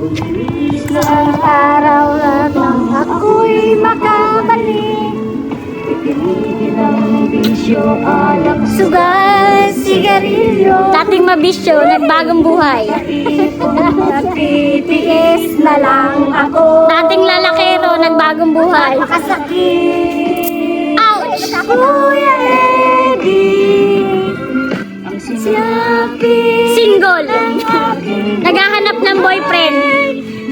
Isang araw lang nang ako'y makabalik. Pipiliin ang bisyo, alak, sugal, sigarilyo. Dating mabisyo, nagbagong buhay. Nagtitiis na lang ako. Dating lalakero, nagbagong buhay. Napakasakit. Ouch! Kuya Eddie, ang sinapit Single. ng aking Naghahanap ng boyfriend.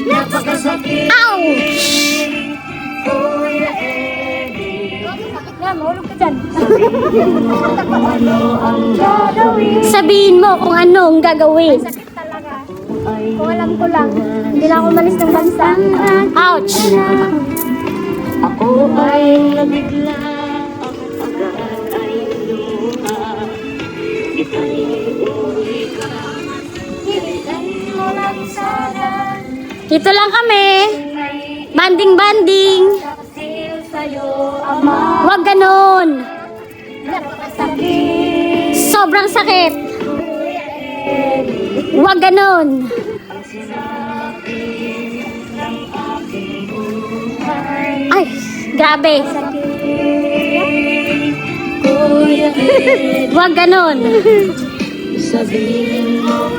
napakasakit. Ouch! Kuya Eddie, Yan, mahulog ka dyan. ano ang gagawin? Sabihin mo kung anong gagawin. Ay, Kung alam ko lang, hindi na ako malis ng bansa. Ouch! ako ay nabigla, ang agad ay luha. Ika'y uwi ka, hilitan mo lang sana. Dito lang kami. Banding-banding. Taksil sa'yo, ama. Huwag ganon. Napakasakit. Sobrang sakit. Huwag ganon. Ang sinabi ng aking buhay. Ay, grabe. Kuya Eddie, Huwag ganon. sabihin mo